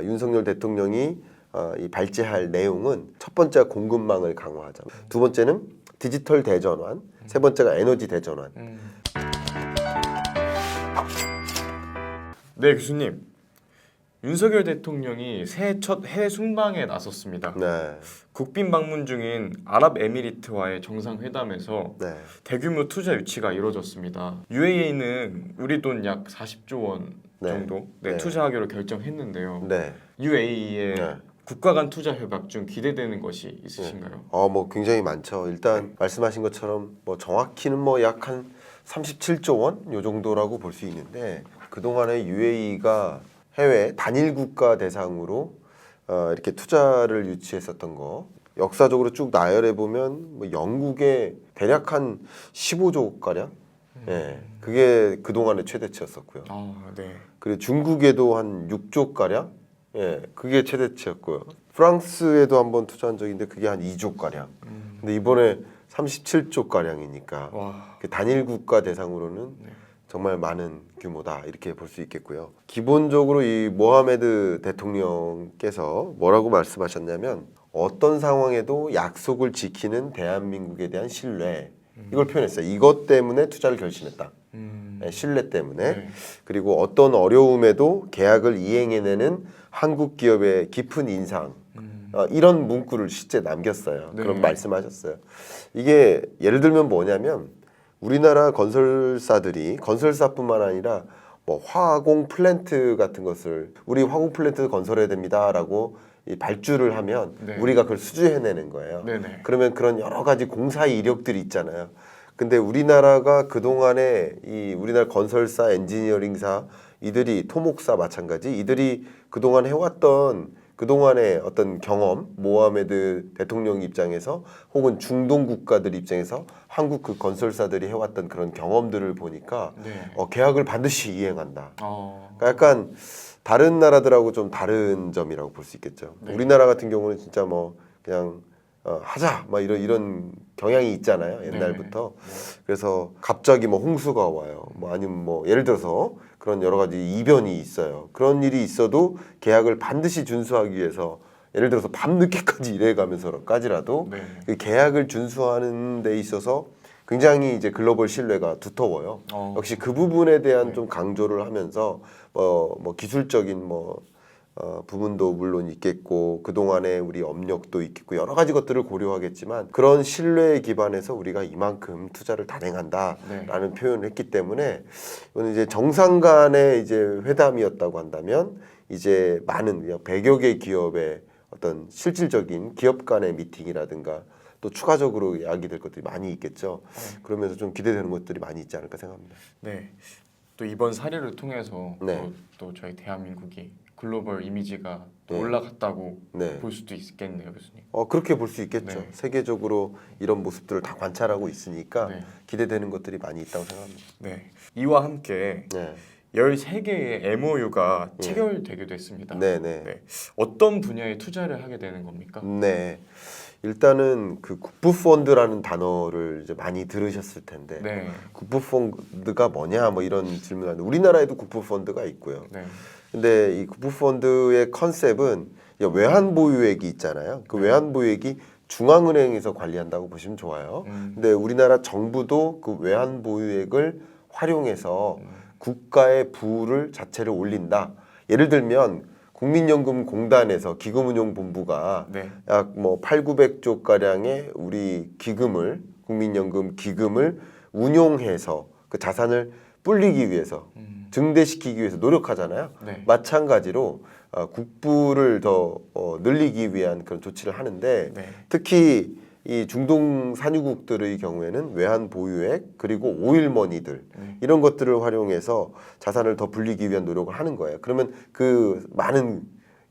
윤석열 대통령이 이 발제할 내용은 첫 번째가 공급망을 강화하자. 두 번째는 디지털 대전환. 세 번째가 에너지 대전환. 네, 교수님. 윤석열 대통령이 새해 첫 해외 순방에 나섰습니다. 네. 국빈 방문 중인 아랍에미리트와의 정상회담에서 네. 대규모 투자 유치가 이루어졌습니다. UAE는 우리 돈 약 40조 원 정도 네. 투자하기로 결정했는데요. 네. UAE의 네. 국가 간 투자 협약 중 기대되는 것이 있으신가요? 뭐 굉장히 많죠. 일단 말씀하신 것처럼 뭐 정확히는 뭐 약 한 37조 원 요 정도라고 볼 수 있는데 그동안에 UAE가 해외 단일 국가 대상으로 이렇게 투자를 유치했었던 거 역사적으로 쭉 나열해 보면 뭐 영국의 대략 한 15조 가량, 예, 그게 그동안의 최대치였었고요. 네. 그리고 중국에도 한 6조 가량, 예, 그게 최대치였고요. 프랑스에도 한번 투자한 적이 있는데 그게 한 2조 가량. 근데 이번에 37조 가량이니까 와. 단일 국가 대상으로는 정말 많은 규모다 이렇게 볼 수 있겠고요. 기본적으로 이 모하메드 대통령께서 뭐라고 말씀하셨냐면 어떤 상황에도 약속을 지키는 대한민국에 대한 신뢰 이걸 표현했어요. 이것 때문에 투자를 결심했다. 네, 신뢰 때문에. 네. 그리고 어떤 어려움에도 계약을 이행해내는 한국 기업의 깊은 인상 이런 문구를 실제 남겼어요. 네. 그런 말씀하셨어요. 이게 예를 들면 뭐냐면 우리나라 건설사들이 건설사뿐만 아니라 뭐 화공 플랜트 같은 것을 우리 화공 플랜트 건설해야 됩니다라고 이 발주를 하면 네. 우리가 그걸 수주해내는 거예요. 네네. 그러면 그런 여러 가지 공사 이력들이 있잖아요. 근데 우리나라가 그동안에 이 우리나라 건설사, 엔지니어링사 이들이 토목사 마찬가지 이들이 그동안 해왔던 그동안의 어떤 경험, 모하메드 대통령 입장에서 혹은 중동 국가들 입장에서 한국 그 건설사들이 해왔던 그런 경험들을 보니까 네. 계약을 반드시 이행한다. 어. 그러니까 약간 다른 나라들하고 좀 다른 점이라고 볼 수 있겠죠. 네. 우리나라 같은 경우는 진짜 뭐 그냥 하자 막 이런 경향이 있잖아요. 옛날부터. 그래서 갑자기 뭐 홍수가 와요. 뭐 아니면 뭐 예를 들어서 그런 여러 가지 이변이 있어요. 그런 일이 있어도 계약을 반드시 준수하기 위해서 예를 들어서 밤늦게까지 일해가면서까지라도 네. 그 계약을 준수하는 데 있어서 굉장히 이제 글로벌 신뢰가 두터워요. 역시 그 부분에 대한 좀 강조를 하면서 뭐 기술적인 부분도 물론 있겠고 그동안에 우리 업력도 있겠고 여러 가지 것들을 고려하겠지만 그런 신뢰에 기반해서 우리가 이만큼 투자를 단행한다라는 표현을 했기 때문에 이거는 이제 정상 간의 이제 회담이었다고 한다면 이제 많은 100여 개 기업의 어떤 실질적인 기업 간의 미팅이라든가 또 추가적으로 이야기될 것들이 많이 있겠죠. 그러면서 좀 기대되는 것들이 많이 있지 않을까 생각합니다. 네. 또 이번 사례를 통해서 네. 또 저희 대한민국이 글로벌 이미지가 또 네. 올라갔다고 네. 볼 수도 있겠네요, 교수님. 그렇게 볼 수 있겠죠. 네. 세계적으로 이런 모습들을 다 관찰하고 있으니까 네. 기대되는 것들이 많이 있다고 생각합니다. 네. 이와 함께 네. 13개의 MOU가 체결되기도 했습니다. 네, 네. 네. 어떤 분야에 투자를 하게 되는 겁니까? 네. 일단은 그 국부펀드라는 단어를 이제 많이 들으셨을 텐데 네. 국부펀드가 뭐냐 뭐 이런 질문하는데 우리나라에도 국부펀드가 있고요. 네. 근데 이 국부펀드의 컨셉은 외환 보유액이 있잖아요. 그 외환 보유액이 중앙은행에서 관리한다고 보시면 좋아요. 근데 우리나라 정부도 그 외환 보유액을 활용해서 국가의 부를 자체를 올린다. 예를 들면 국민연금공단에서 기금운용본부가 네. 약 뭐 8,900조 가량의 우리 기금을 국민연금 기금을 운용해서 그 자산을 불리기 위해서 증대시키기 위해서 노력하잖아요. 네. 마찬가지로 국부를 더 늘리기 위한 그런 조치를 하는데 네. 특히 이 중동 산유국들의 경우에는 외환 보유액 그리고 오일머니들 이런 것들을 활용해서 자산을 더 불리기 위한 노력을 하는 거예요. 그러면 그 많은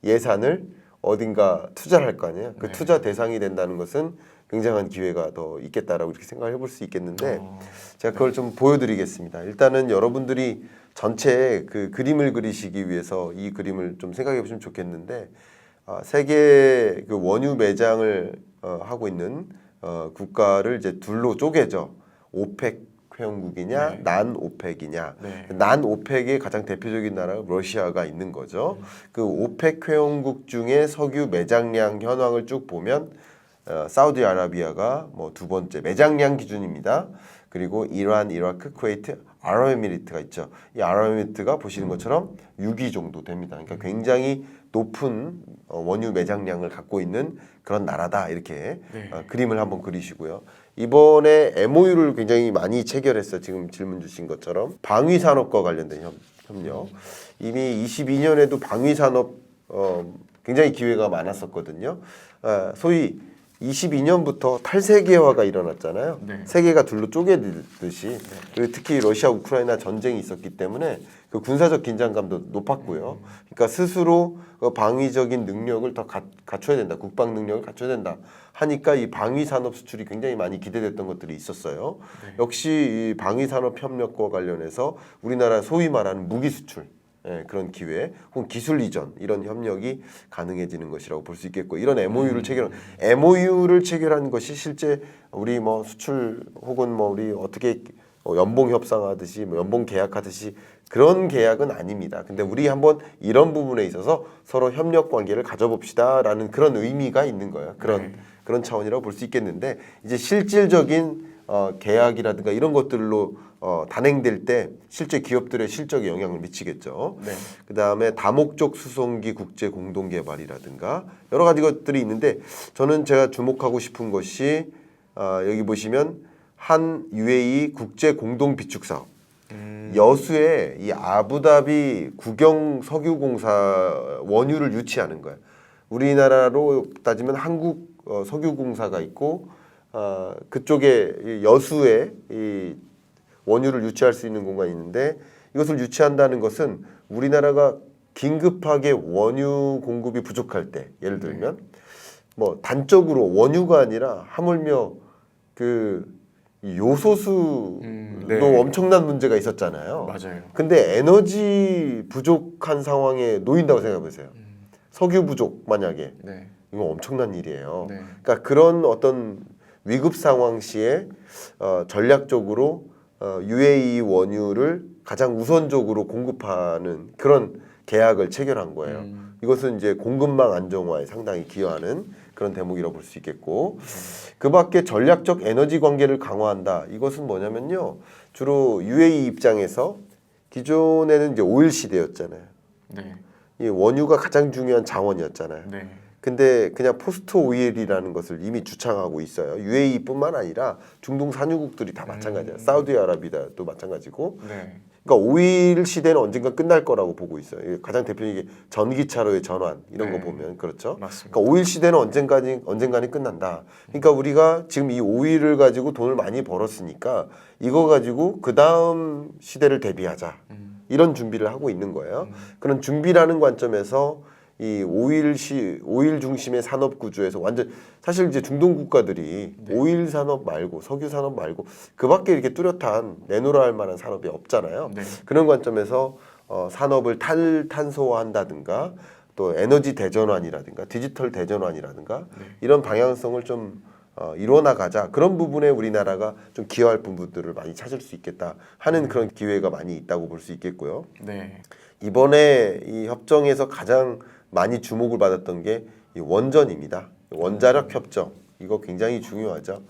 예산을 어딘가 투자를 할 거 아니에요. 그 투자 대상이 된다는 것은 굉장한 기회가 더 있겠다라고 이렇게 생각을 해볼 수 있겠는데 제가 그걸 좀 보여드리겠습니다. 일단은 여러분들이 전체 그 그림을 그리시기 위해서 이 그림을 좀 생각해 보시면 좋겠는데 세계 그 원유 매장을 하고 있는 국가를 이제 둘로 쪼개죠. 오펙 회원국이냐, 네. 난 오펙이냐. 네. 난 오펙의 가장 대표적인 나라가 러시아가 있는 거죠. 그 오펙 회원국 중에 석유 매장량 현황을 쭉 보면 사우디아라비아가 뭐 두 번째 매장량 기준입니다. 그리고 이란, 이라크, 쿠웨이트, 아랍에미리트가 있죠. 이 아랍에미리트가 보시는 것처럼 6위 정도 됩니다. 그러니까 굉장히 높은 원유 매장량을 갖고 있는 그런 나라다 이렇게 네. 그림을 한번 그리시고요. 이번에 MOU를 굉장히 많이 체결했어. 지금 질문 주신 것처럼 방위 산업과 관련된 협력. 이미 22년에도 방위 산업 굉장히 기회가 많았었거든요. 소위 22년부터 탈세계화가 일어났잖아요. 네. 세계가 둘로 쪼개듯이 그리고 특히 러시아 우크라이나 전쟁이 있었기 때문에 그 군사적 긴장감도 높았고요. 그러니까 스스로 방위적인 능력을 더 갖춰야 된다. 국방 능력을 갖춰야 된다. 하니까 이 방위 산업 수출이 굉장히 많이 기대됐던 것들이 있었어요. 네. 역시 이 방위 산업 협력과 관련해서 우리나라 소위 말하는 무기 수출 그런 기회 혹은 기술 이전 이런 협력이 가능해지는 것이라고 볼 수 있겠고 이런 MOU를 체결한 것이 실제 우리 뭐 수출 혹은 뭐 우리 어떻게 연봉 협상하듯이 뭐 연봉 계약하듯이 그런 계약은 아닙니다. 근데 우리 한번 이런 부분에 있어서 서로 협력 관계를 가져봅시다라는 그런 의미가 있는 거예요. 그런 차원이라고 볼 수 있겠는데 이제 실질적인 계약이라든가 이런 것들로 단행될 때 실제 기업들의 실적에 영향을 미치겠죠. 네. 그다음에 다목적 수송기 국제 공동 개발이라든가 여러 가지 것들이 있는데 저는 제가 주목하고 싶은 것이 여기 보시면 한 UAE 국제 공동 비축 사업. 여수에 이 아부다비 국영 석유공사 원유를 유치하는 거예요. 우리나라로 따지면 한국 석유공사가 있고 그쪽에 여수에 이 원유를 유치할 수 있는 공간이 있는데 이것을 유치한다는 것은 우리나라가 긴급하게 원유 공급이 부족할 때 예를 들면 뭐 단적으로 원유가 아니라 하물며 그 요소수도 네. 엄청난 문제가 있었잖아요. 맞아요. 근데 에너지 부족한 상황에 놓인다고 생각해 보세요. 석유 부족 만약에 네. 이거 엄청난 일이에요. 네. 그러니까 그런 어떤 위급 상황 시에 전략적으로 UAE 원유를 가장 우선적으로 공급하는 그런 계약을 체결한 거예요. 이것은 이제 공급망 안정화에 상당히 기여하는 그런 대목이라고 볼 수 있겠고 그 밖에 전략적 에너지 관계를 강화한다. 이것은 뭐냐면요. 주로 UAE 입장에서 기존에는 이제 오일 시대였잖아요. 네. 이 원유가 가장 중요한 자원이었잖아요. 네. 근데 그냥 포스트 오일이라는 것을 이미 주창하고 있어요. UAE뿐만 아니라 중동 산유국들이 다 마찬가지예요. 사우디아라비아도 마찬가지고. 네. 그러니까 오일 시대는 언젠가 끝날 거라고 보고 있어요. 가장 대표적인 게 전기차로의 전환 이런 네. 거 보면 그렇죠. 맞습니다. 그러니까 오일 시대는 언젠가는 끝난다. 그러니까 우리가 지금 이 오일을 가지고 돈을 많이 벌었으니까 이거 가지고 그 다음 시대를 대비하자. 이런 준비를 하고 있는 거예요. 그런 준비라는 관점에서 이 오일 중심의 산업 구조에서 완전 사실 이제 중동 국가들이 오일 산업 말고 석유 산업 말고 그밖에 이렇게 뚜렷한 내놓으라 할 만한 산업이 없잖아요. 네. 그런 관점에서 산업을 탈탄소화한다든가 또 에너지 대전환이라든가 디지털 대전환이라든가 이런 방향성을 좀 이루어 나가자. 그런 부분에 우리나라가 좀 기여할 부분들을 많이 찾을 수 있겠다 하는 그런 기회가 많이 있다고 볼 수 있겠고요. 네. 이번에 이 협정에서 가장 많이 주목을 받았던 게 이 원전입니다. 원자력 협정 이거 굉장히 중요하죠.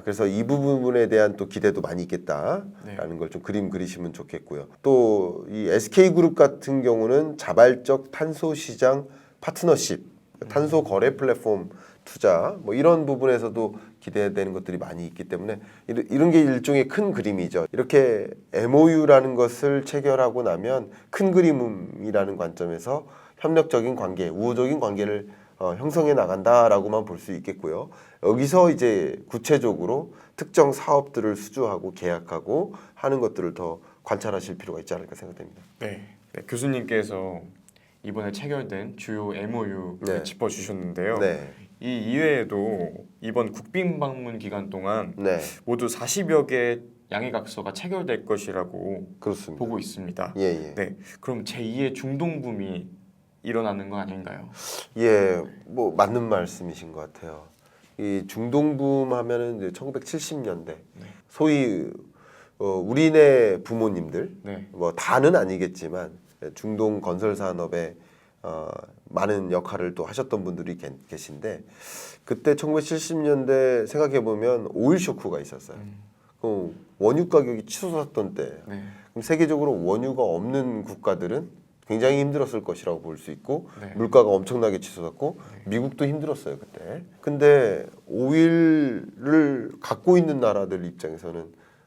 그래서 이 부분에 대한 또 기대도 많이 있겠다라는 걸 좀 그림 그리시면 좋겠고요. 또 이 SK그룹 같은 경우는 자발적 탄소 시장 파트너십, 탄소 거래 플랫폼 투자 뭐 이런 부분에서도 기대되는 것들이 많이 있기 때문에 이런 게 일종의 큰 그림이죠. 이렇게 MOU라는 것을 체결하고 나면 큰 그림이라는 관점에서 협력적인 관계, 우호적인 관계를 형성해 나간다라고만 볼 수 있겠고요. 여기서 이제 구체적으로 특정 사업들을 수주하고 계약하고 하는 것들을 더 관찰하실 필요가 있지 않을까 생각됩니다. 네. 네. 교수님께서 이번에 체결된 주요 MOU 네. 짚어주셨는데요. 네, 이 이외에도 이번 국빈 방문 기간 동안 네, 모두 40여 개 양해각서가 체결될 것이라고 그렇습니다. 보고 있습니다. 예, 예. 네. 그럼 제2의 중동붐이 일어나는 거 아닌가요? 예, 뭐 맞는 말씀이신 것 같아요. 이 중동붐 하면은 이제 1970년대 소위 우리네 부모님들 네. 뭐 다는 아니겠지만 중동 건설 산업에 많은 역할을 또 하셨던 분들이 계신데 그때 1970년대 생각해 보면 오일 쇼크가 있었어요. 원유 가격이 치솟았던 때. 네. 그럼 세계적으로 원유가 없는 국가들은 굉장히 힘들었을 것이라고 볼 수 있고 네. 물가가 엄청나게 치솟았고 미국도 힘들었어요 그때. 근데 오일을 갖고 있는 나라들 입장에서는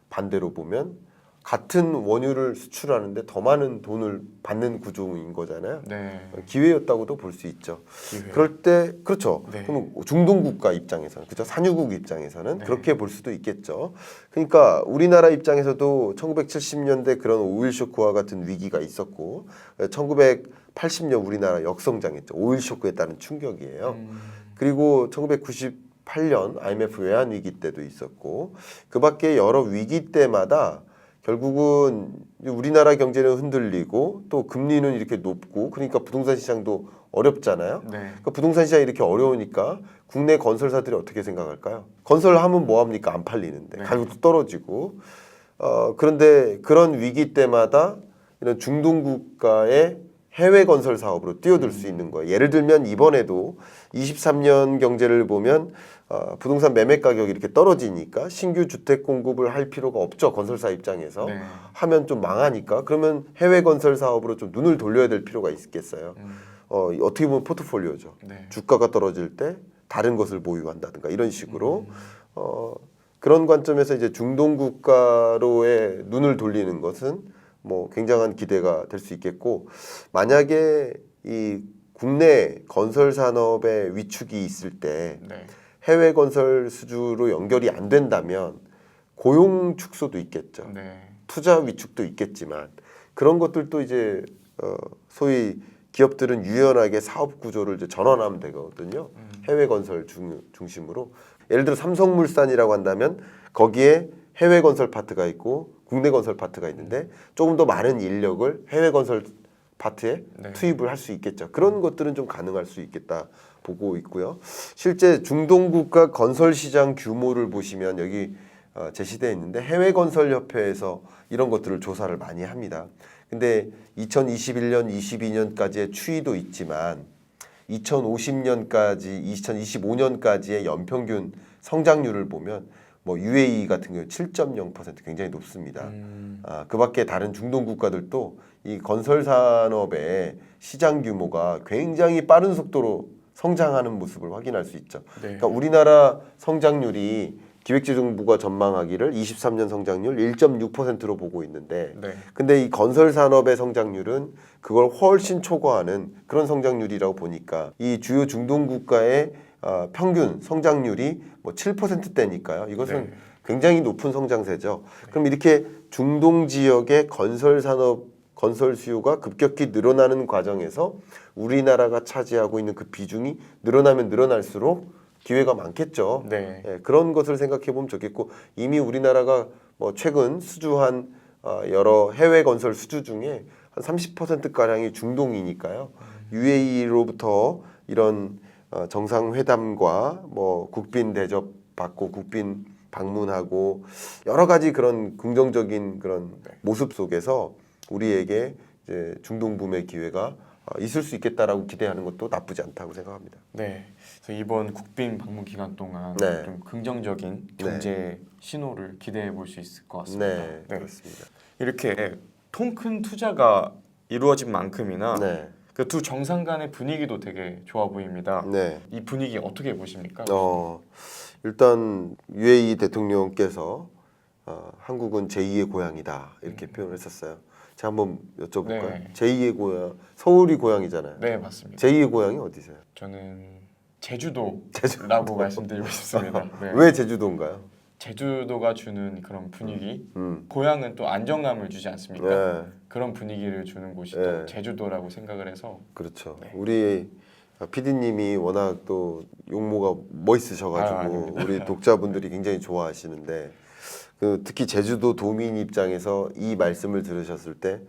반대로 보면 같은 원유를 수출하는데 더 많은 돈을 받는 구조인 거잖아요. 네. 기회였다고도 볼 수 있죠. 기회. 그럴 때 그렇죠. 네. 그럼 중동 국가 입장에서는 그죠 산유국 입장에서는 네. 그렇게 볼 수도 있겠죠. 그러니까 우리나라 입장에서도 1970년대 그런 오일 쇼크와 같은 위기가 있었고 1980년 우리나라 역성장했죠. 오일 쇼크에 따른 충격이에요. 그리고 1998년 IMF 외환 위기 때도 있었고 그밖에 여러 위기 때마다 결국은 우리나라 경제는 흔들리고 또 금리는 이렇게 높고 그러니까 부동산 시장도 어렵잖아요. 네. 그러니까 부동산 시장이 이렇게 어려우니까 국내 건설사들이 어떻게 생각할까요? 건설하면 뭐 합니까? 안 팔리는데 네. 가격도 떨어지고 그런데 그런 위기 때마다 이런 중동 국가의 해외 건설 사업으로 뛰어들 수 있는 거예요. 예를 들면 이번에도 23년 경제를 보면 부동산 매매 가격이 이렇게 떨어지니까 신규 주택 공급을 할 필요가 없죠. 건설사 입장에서. 네. 하면 좀 망하니까 그러면 해외 건설 사업으로 좀 눈을 돌려야 될 필요가 있겠어요. 어떻게 보면 포트폴리오죠. 네. 주가가 떨어질 때 다른 것을 보유한다든가 이런 식으로 그런 관점에서 이제 중동 국가로의 눈을 돌리는 것은 뭐 굉장한 기대가 될 수 있겠고 만약에 이 국내 건설 산업의 위축이 있을 때 네. 해외 건설 수주로 연결이 안 된다면 고용 축소도 있겠죠. 네. 투자 위축도 있겠지만 그런 것들도 이제 소위 기업들은 유연하게 사업 구조를 이제 전환하면 되거든요. 해외 건설 중심으로 예를 들어 삼성물산이라고 한다면 거기에 해외 건설 파트가 있고 국내 건설 파트가 있는데 조금 더 많은 인력을 해외 건설 파트에 네. 투입을 할 수 있겠죠. 그런 것들은 좀 가능할 수 있겠다 보고 있고요. 실제 중동 국가 건설 시장 규모를 보시면 여기 제시되어 있는데 해외 건설 협회에서 이런 것들을 조사를 많이 합니다. 근데 2021년, 22년까지의 추이도 있지만 2050년까지, 2025년까지의 연평균 성장률을 보면 뭐 UAE 같은 경우 7.0% 굉장히 높습니다. 그밖에 다른 중동 국가들도 이 건설 산업의 시장 규모가 굉장히 빠른 속도로 성장하는 모습을 확인할 수 있죠. 네. 그러니까 우리나라 성장률이 기획재정부가 전망하기를 23년 성장률 1.6%로 보고 있는데 네. 근데 이 건설 산업의 성장률은 그걸 훨씬 초과하는 그런 성장률이라고 보니까 이 주요 중동 국가의 평균 성장률이 뭐 7%대니까요. 이것은 네. 굉장히 높은 성장세죠. 그럼 이렇게 중동 지역의 건설 산업 건설 수요가 급격히 늘어나는 과정에서 우리나라가 차지하고 있는 그 비중이 늘어나면 늘어날수록 기회가 많겠죠. 네. 예, 그런 것을 생각해 보면 좋겠고 이미 우리나라가 뭐 최근 수주한 여러 해외 건설 수주 중에 한 30% 가량이 중동이니까요. UAE로부터 이런 정상회담과 뭐 국빈 대접 받고 국빈 방문하고 여러 가지 그런 긍정적인 그런 모습 속에서 우리에게 이제 중동 붐의 기회가 있을 수 있겠다라고 기대하는 것도 나쁘지 않다고 생각합니다. 네. 그래서 이번 국빈 방문 기간 동안 네. 좀 긍정적인 경제 신호를 기대해 볼 수 있을 것 같습니다. 네, 그렇습니다. 이렇게 통 큰 투자가 이루어진 만큼이나 네, 그 두 정상 간의 분위기도 되게 좋아 보입니다. 네. 이 분위기 어떻게 보십니까? 일단 UAE 대통령께서 한국은 제2의 고향이다 이렇게 표현을 했었어요. 제가 한번 여쭤볼까요? 네. 제2의 고향, 서울이 고향이잖아요. 네, 맞습니다. 제2의 고향이 어디세요? 저는 제주도라고 말씀드리고 싶습니다. 네. 왜 제주도인가요? 제주도가 주는 그런 분위기, 음. 고향은 또 안정감을 주지 않습니까? 네, 그런 분위기를 주는 곳이 네. 또 제주도라고 생각을 해서 그렇죠. 네. 우리 PD님이 워낙 또 용모가 멋있으셔가지고 아닙니다. 우리 독자분들이 굉장히 좋아하시는데 특히 제주도 도민 입장에서 이 말씀을 들으셨을 때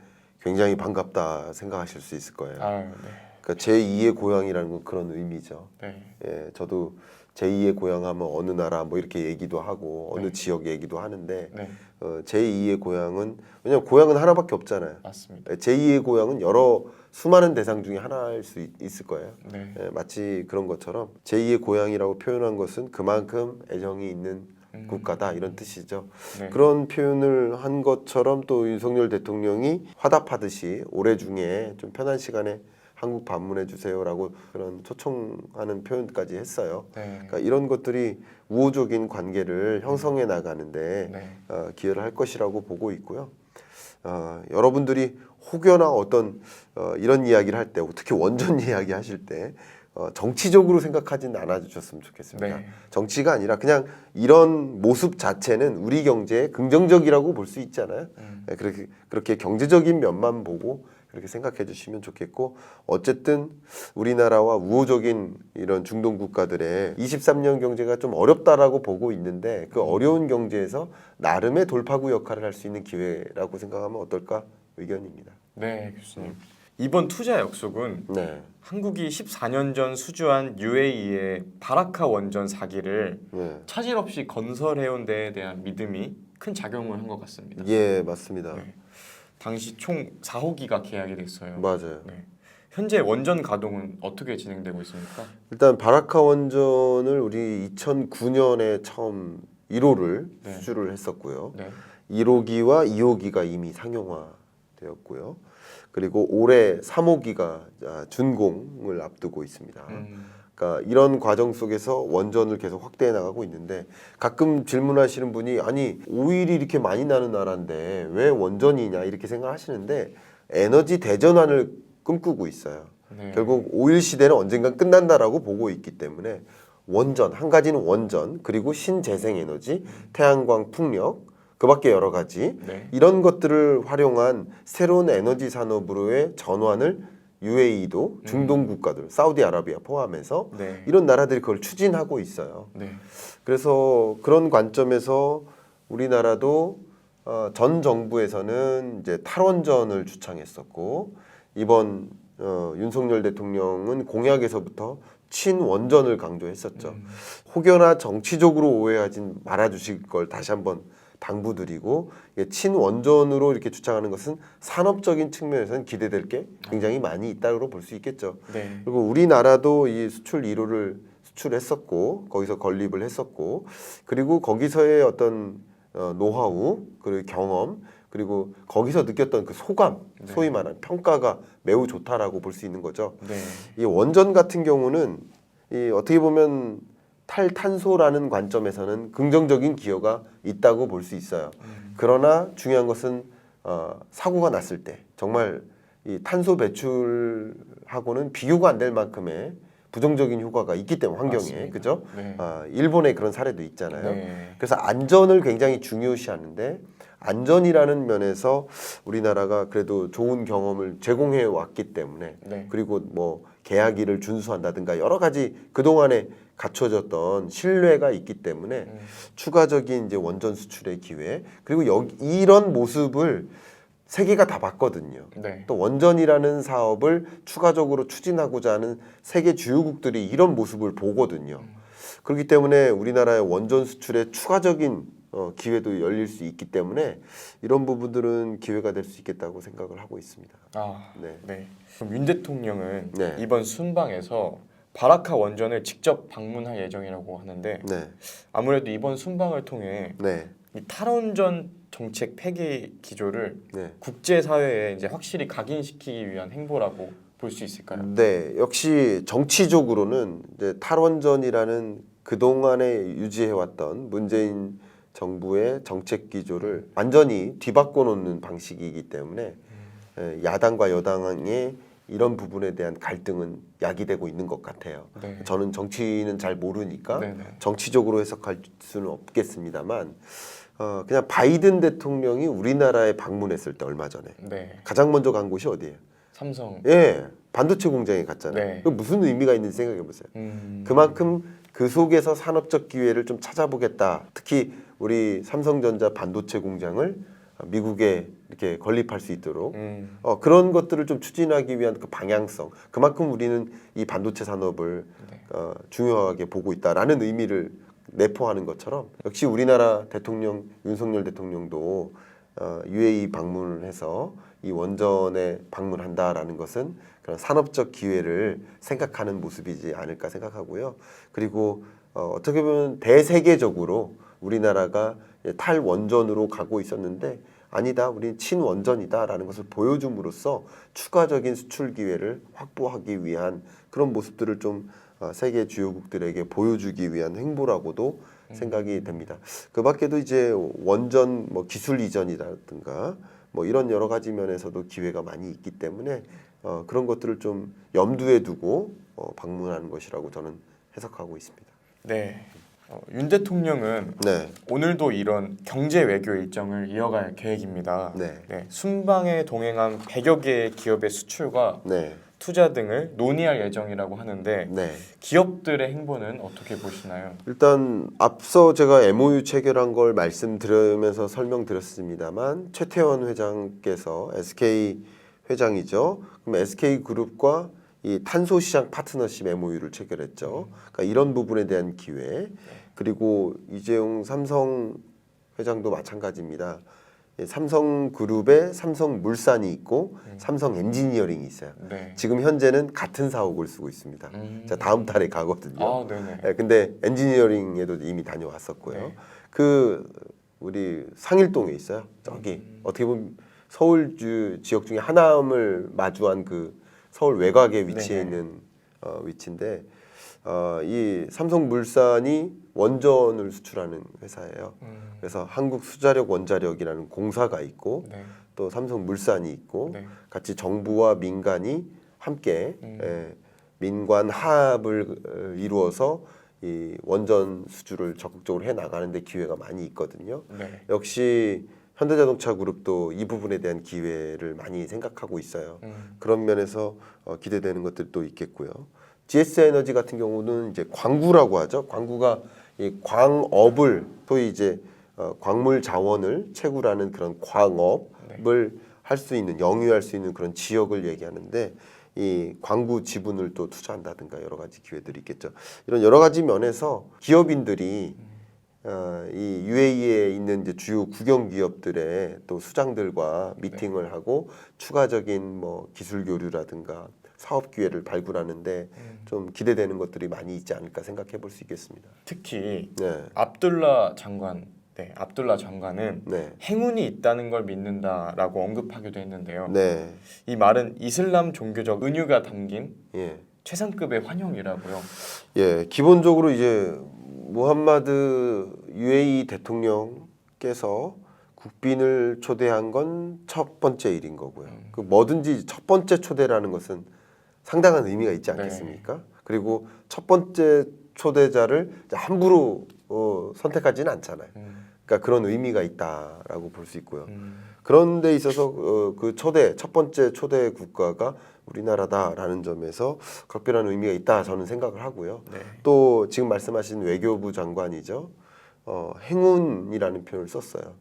굉장히 반갑다 생각하실 수 있을 거예요. 네. 그러니까 제2의 고향이라는 건 그런 의미죠. 네. 예, 저도 제2의 고향하면 어느 나라 뭐 이렇게 얘기도 하고 어느 네. 지역 얘기도 하는데 네, 제2의 고향은 왜냐면 고향은 하나밖에 없잖아요. 맞습니다. 제2의 고향은 여러 수많은 대상 중에 하나일 수 있을 거예요. 네, 마치 그런 것처럼 제2의 고향이라고 표현한 것은 그만큼 애정이 있는 국가다 이런 뜻이죠. 네. 그런 표현을 한 것처럼 또 윤석열 대통령이 화답하듯이 올해 중에 좀 편한 시간에 한국 방문해 주세요라고 그런 초청하는 표현까지 했어요. 네. 그러니까 이런 것들이 우호적인 관계를 형성해 나가는데 네. 기여를 할 것이라고 보고 있고요. 여러분들이 혹여나 어떤 이런 이야기를 할 때, 특히 원전 이야기 하실 때 정치적으로 생각하진 않아 주셨으면 좋겠습니다. 네. 정치가 아니라 그냥 이런 모습 자체는 우리 경제에 긍정적이라고 볼 수 있잖아요. 그렇게 경제적인 면만 보고 그렇게 생각해 주시면 좋겠고, 어쨌든 우리나라와 우호적인 이런 중동 국가들의 23년 경제가 좀 어렵다라고 보고 있는데 그 어려운 경제에서 나름의 돌파구 역할을 할 수 있는 기회라고 생각하면 어떨까 의견입니다. 네, 교수님. 이번 투자 약속은 네. 한국이 14년 전 수주한 UAE의 바라카 원전 4기를 네. 차질 없이 건설해온 데에 대한 믿음이 큰 작용을 한 것 같습니다. 예, 맞습니다. 네. 당시 총 4호기가 계약이 됐어요. 맞아요. 네. 현재 원전 가동은 어떻게 진행되고 있습니까? 일단 바라카 원전을 우리 2009년에 처음 1호를 네. 수주를 했었고요. 네. 1호기와 2호기가 이미 상용화되었고요. 그리고 올해 3호기가 준공을 앞두고 있습니다. 그러니까 이런 과정 속에서 원전을 계속 확대해 나가고 있는데 가끔 질문하시는 분이 아니 오일이 이렇게 많이 나는 나라인데 왜 원전이냐 이렇게 생각하시는데 에너지 대전환을 꿈꾸고 있어요. 네. 결국 오일 시대는 언젠간 끝난다라고 보고 있기 때문에 원전 한 가지는 원전 그리고 신재생 에너지 태양광 풍력 그밖에 여러 가지 네. 이런 것들을 활용한 새로운 에너지 산업으로의 전환을 UAE도 중동 국가들 사우디아라비아 포함해서 네. 이런 나라들이 그걸 추진하고 있어요. 네. 그래서 그런 관점에서 우리나라도 전 정부에서는 이제 탈원전을 주창했었고 이번 윤석열 대통령은 공약에서부터 친원전을 강조했었죠. 혹여나 정치적으로 오해하지 말아주실 걸 다시 한번 당부드리고 친원전으로 이렇게 주창하는 것은 산업적인 측면에서는 기대될 게 굉장히 많이 있다고 볼 수 있겠죠. 네. 그리고 우리나라도 이 수출 1호를 수출했었고 거기서 건립을 했었고 그리고 거기서의 어떤 노하우 그리고 경험 그리고 거기서 느꼈던 그 소감 소위 말하는 평가가 매우 좋다라고 볼 수 있는 거죠. 네. 이 원전 같은 경우는 이 어떻게 보면 탈탄소라는 관점에서는 긍정적인 기여가 있다고 볼 수 있어요. 그러나 중요한 것은 사고가 났을 때 정말 이 탄소 배출하고는 비교가 안 될 만큼의 부정적인 효과가 있기 때문에 환경에 맞습니다. 그죠? 네. 일본에 그런 사례도 있잖아요. 네. 그래서 안전을 굉장히 중요시하는데 안전이라는 면에서 우리나라가 그래도 좋은 경험을 제공해 왔기 때문에 네. 그리고 뭐 계약일을 준수한다든가 여러 가지 그동안에 갖춰졌던 신뢰가 있기 때문에 추가적인 이제 원전 수출의 기회 그리고 이런 모습을 세계가 다 봤거든요. 네. 또 원전이라는 사업을 추가적으로 추진하고자 하는 세계 주요국들이 이런 모습을 보거든요. 그렇기 때문에 우리나라의 원전 수출에 추가적인 기회도 열릴 수 있기 때문에 이런 부분들은 기회가 될 수 있겠다고 생각을 하고 있습니다. 네. 네. 네. 그럼 윤 대통령은 네. 이번 순방에서 바라카 원전을 직접 방문할 예정이라고 하는데 네, 아무래도 이번 순방을 통해 네, 이 탈원전 정책 폐기 기조를 네. 국제 사회에 이제 확실히 각인시키기 위한 행보라고 볼 수 있을까요? 네, 역시 정치적으로는 이제 탈원전이라는 그 동안에 유지해왔던 문재인 정부의 정책 기조를 완전히 뒤바꿔 놓는 방식이기 때문에 야당과 여당의 이런 부분에 대한 갈등은 야기되고 있는 것 같아요. 네. 저는 정치는 잘 모르니까 네네. 정치적으로 해석할 수는 없겠습니다만 그냥 바이든 대통령이 우리나라에 방문했을 때 얼마 전에 네. 가장 먼저 간 곳이 어디예요? 삼성. 예, 반도체 공장에 갔잖아요. 네. 그 무슨 의미가 있는지 생각해 보세요. 음. 그만큼 그 속에서 산업적 기회를 좀 찾아보겠다. 특히 우리 삼성전자 반도체 공장을 미국에 이렇게 건립할 수 있도록 그런 것들을 좀 추진하기 위한 그 방향성, 그만큼 우리는 이 반도체 산업을 중요하게 보고 있다라는 의미를 내포하는 것처럼 역시 우리나라 대통령 윤석열 대통령도 UAE 방문을 해서 이 원전에 방문한다라는 것은 그런 산업적 기회를 생각하는 모습이지 않을까 생각하고요. 그리고 어떻게 보면 대세계적으로 우리나라가 탈원전으로 가고 있었는데 아니다, 우리는 친원전이다라는 것을 보여줌으로써 추가적인 수출 기회를 확보하기 위한 그런 모습들을 좀 세계 주요국들에게 보여주기 위한 행보라고도 생각이 됩니다. 그 밖에도 이제 원전 뭐 기술 이전이라든가 뭐 이런 여러 가지 면에서도 기회가 많이 있기 때문에 그런 것들을 좀 염두에 두고 방문하는 것이라고 저는 해석하고 있습니다. 네. 윤 대통령은 네. 오늘도 이런 경제 외교 일정을 이어갈 계획입니다. 네. 순방에 동행한 100여 개의 기업의 수출과 네. 투자 등을 논의할 예정이라고 하는데 네. 기업들의 행보는 어떻게 보시나요? 일단 앞서 제가 MOU 체결한 걸 말씀드리면서 설명드렸습니다만 최태원 회장께서 SK 회장이죠. 그럼 SK 그룹과 이 탄소 시장 파트너십 MOU를 체결했죠. 그러니까 이런 부분에 대한 기회. 그리고 이재용 삼성 회장도 마찬가지입니다. 삼성그룹에 삼성물산이 있고 삼성 엔지니어링이 있어요. 네. 지금 현재는 같은 사옥을 쓰고 있습니다. 자, 다음 달에 가거든요. 아, 네네. 네, 근데 엔지니어링에도 이미 다녀왔었고요. 네. 그 우리 상일동에 있어요. 저기 어떻게 보면 서울 지역 중에 하남을 마주한 그 서울 외곽에 위치해 네네. 있는 위치인데 이 삼성물산이 원전을 수출하는 회사예요. 그래서 한국수자력 원자력이라는 공사가 있고 네. 또 삼성물산이 있고 네. 같이 정부와 민간이 함께 민관 화합을 이루어서 이 원전 수주를 적극적으로 해 나가는데 기회가 많이 있거든요. 네. 역시 현대자동차 그룹도 이 부분에 대한 기회를 많이 생각하고 있어요. 그런 면에서 기대되는 것들도 있겠고요. GS 에너지 같은 경우는 이제 광구라고 하죠. 광구가 이 광업을 소위 이제 광물 자원을 채굴하는 그런 광업을 할 수 있는 영위할 수 있는 그런 지역을 얘기하는데 이 광구 지분을 또 투자한다든가 여러 가지 기회들이 있겠죠. 이런 여러 가지 면에서 기업인들이 이 UAE에 있는 이제 주요 국영 기업들의 또 수장들과 미팅을 하고 추가적인 뭐 기술 교류라든가 사업 기회를 발굴하는데 좀 기대되는 것들이 많이 있지 않을까 생각해 볼 수 있겠습니다. 특히 네, 압둘라 장관은 네, 행운이 있다는 걸 믿는다라고 언급하기도 했는데요. 네, 이 말은 이슬람 종교적 은유가 담긴 예, 최상급의 환영이라고요. 예. 기본적으로 이제 무함마드 UAE 대통령께서 국빈을 초대한 건 첫 번째 일인 거고요. 그 뭐든지 첫 번째 초대라는 것은 상당한 의미가 있지 않겠습니까? 그리고 첫 번째 초대자를 함부로 선택하지는 않잖아요. 그러니까 그런 의미가 있다라고 볼 수 있고요. 그런 데 있어서 그 첫 번째 초대 국가가 우리나라다라는 점에서 각별한 의미가 있다 저는 생각을 하고요. 네. 또 지금 말씀하신 외교부 장관이죠. 행운이라는 표현을 썼어요.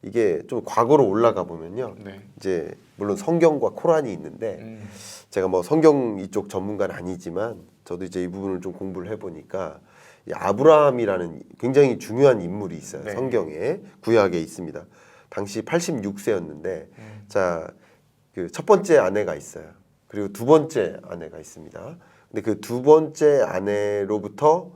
이게 좀 과거로 올라가 보면요. 네. 이제 물론 성경과 코란이 있는데 제가 뭐 성경 이쪽 전문가는 아니지만 저도 이제 이 부분을 좀 공부를 해보니까 이 아브라함이라는 굉장히 중요한 인물이 있어요. 네. 성경에 구약에 있습니다. 당시 86세였는데 자, 그 첫 번째 아내가 있어요. 그리고 두 번째 아내가 있습니다. 근데 그 두 번째 아내로부터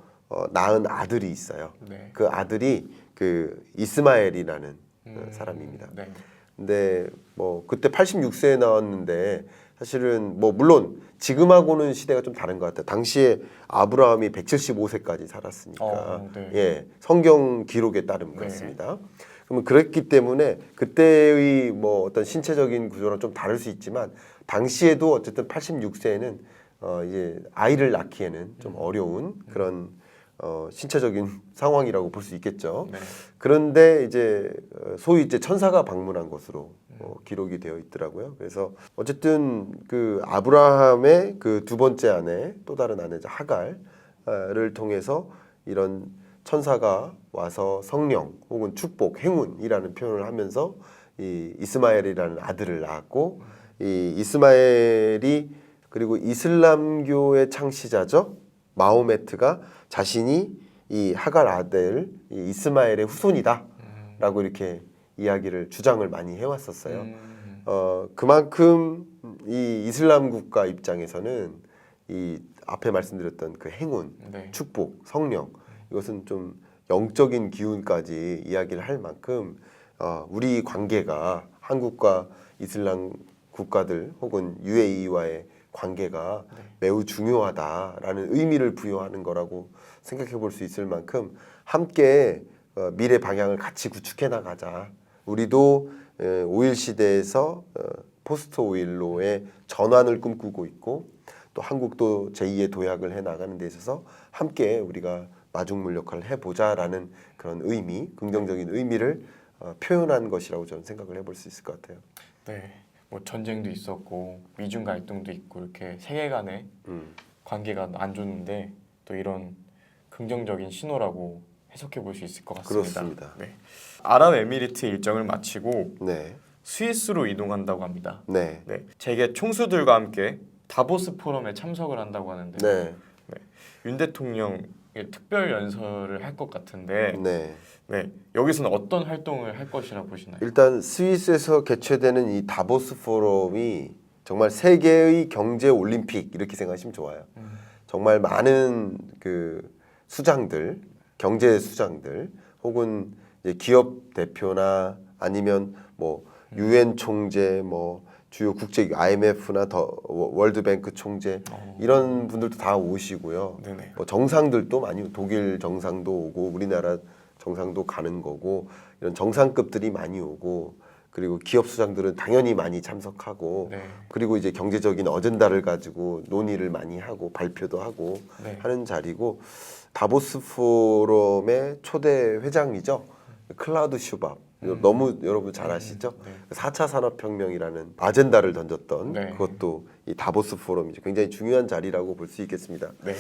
낳은 아들이 있어요. 네. 그 아들이 그 이스마엘이라는 사람입니다. 네. 근데 뭐 그때 86세에 나왔는데 사실은 뭐 물론 지금하고는 시대가 좀 다른 것 같아요. 당시에 아브라함이 175세까지 살았으니까 네. 예, 성경 기록에 따르면 그렇습니다. 그러면 그랬기 때문에 그때의 뭐 어떤 신체적인 구조랑 좀 다를 수 있지만 당시에도 어쨌든 86세에는 이제 아이를 낳기에는 좀 어려운 그런 신체적인 상황이라고 볼 수 있겠죠. 네. 그런데 이제 소위 이제 천사가 방문한 것으로 기록이 되어 있더라고요. 그래서 어쨌든 그 아브라함의 그 두 번째 아내 또 다른 아내자 하갈을 통해서 이런 천사가 와서 성령 혹은 축복, 행운이라는 표현을 하면서 이 이스마엘이라는 아들을 낳았고 이 이스마엘이 그리고 이슬람교의 창시자죠. 마호메트가 자신이 이 하갈 아들 이 이스마엘의 후손이다라고 이렇게 이야기를 주장을 많이 해왔었어요. 그만큼 이 이슬람 국가 입장에서는 이 앞에 말씀드렸던 그 행운, 네. 축복, 성령 이것은 좀 영적인 기운까지 이야기를 할 만큼 우리 관계가 한국과 이슬람 국가들 혹은 UAE와의 관계가 매우 중요하다라는 의미를 부여하는 거라고 생각해 볼 수 있을 만큼 함께 미래 방향을 같이 구축해 나가자. 우리도 오일 시대에서 포스트 오일로의 전환을 꿈꾸고 있고 또 한국도 제2의 도약을 해 나가는 데 있어서 함께 우리가 마중물 역할을 해보자라는 그런 의미, 긍정적인 의미를 표현한 것이라고 저는 생각을 해볼 수 있을 것 같아요. 네, 뭐 전쟁도 있었고 미중 갈등도 있고 이렇게 세계 간의 관계가 안 좋은데 또 이런 긍정적인 신호라고 해석해 볼 수 있을 것 같습니다. 그렇습니다. 네. 아랍에미리트 일정을 마치고 네, 스위스로 이동한다고 합니다. 네, 네, 재계 총수들과 함께 다보스 포럼에 참석을 한다고 하는데 네, 윤 대통령의 특별 연설을 할 것 같은데 네. 네, 여기서는 어떤 활동을 할 것이라 보시나요? 일단 스위스에서 개최되는 이 다보스 포럼이 정말 세계의 경제 올림픽 이렇게 생각하시면 좋아요. 정말 많은 그 수장들, 경제 수장들 혹은 이제 기업 대표나 아니면 뭐 UN 총재, 뭐 주요 국제 IMF나 더 월드뱅크 총재 이런 분들도 다 오시고요. 네네. 뭐 정상들도 많이 독일 정상도 오고 우리나라 정상도 가는 거고 이런 정상급들이 많이 오고 그리고 기업 수장들은 당연히 많이 참석하고 네. 그리고 이제 경제적인 어젠다를 가지고 논의를 많이 하고 발표도 하고 네. 하는 자리고 다보스 포럼의 초대 회장이죠. 클라우드 슈밥. 너무 여러분 잘 아시죠? 네. 4차 산업혁명이라는 아젠다를 던졌던 네. 그것도 이 다보스 포럼이죠. 굉장히 중요한 자리라고 볼 수 있겠습니다. 네.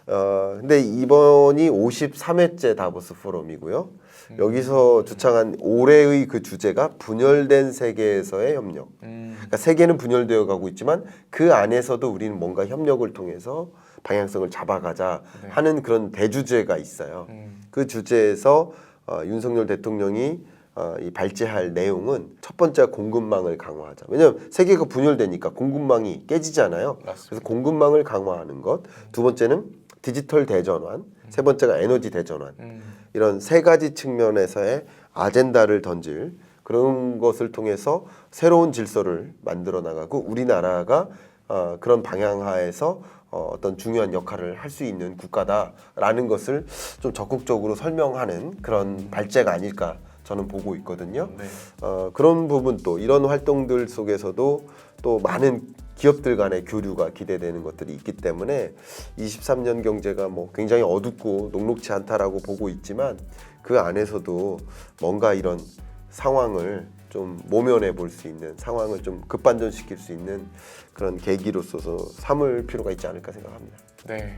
근데 이번이 53회째 다보스 포럼이고요. 여기서 주창한 올해의 그 주제가 분열된 세계에서의 협력. 그러니까 세계는 분열되어 가고 있지만 그 안에서도 우리는 뭔가 협력을 통해서 방향성을 잡아가자 하는 그런 대주제가 있어요. 그 주제에서 윤석열 대통령이 이 발제할 내용은 첫 번째가 공급망을 강화하자. 왜냐하면 세계가 분열되니까 공급망이 깨지잖아요. 맞습니다. 그래서 공급망을 강화하는 것. 두 번째는 디지털 대전환. 세 번째가 에너지 대전환. 이런 세 가지 측면에서의 아젠다를 던질 그런 것을 통해서 새로운 질서를 만들어 나가고 우리나라가 그런 방향하에서 어떤 중요한 역할을 할 수 있는 국가다라는 것을 좀 적극적으로 설명하는 그런 발제가 아닐까 저는 보고 있거든요. 네. 그런 부분 또 이런 활동들 속에서도 또 많은 기업들 간의 교류가 기대되는 것들이 있기 때문에 23년 경제가 뭐 굉장히 어둡고 녹록지 않다라고 보고 있지만 그 안에서도 뭔가 이런 상황을 좀 모면해 볼 수 있는 상황을 좀 급반전시킬 수 있는 그런 계기로서 삼을 필요가 있지 않을까 생각합니다. 네.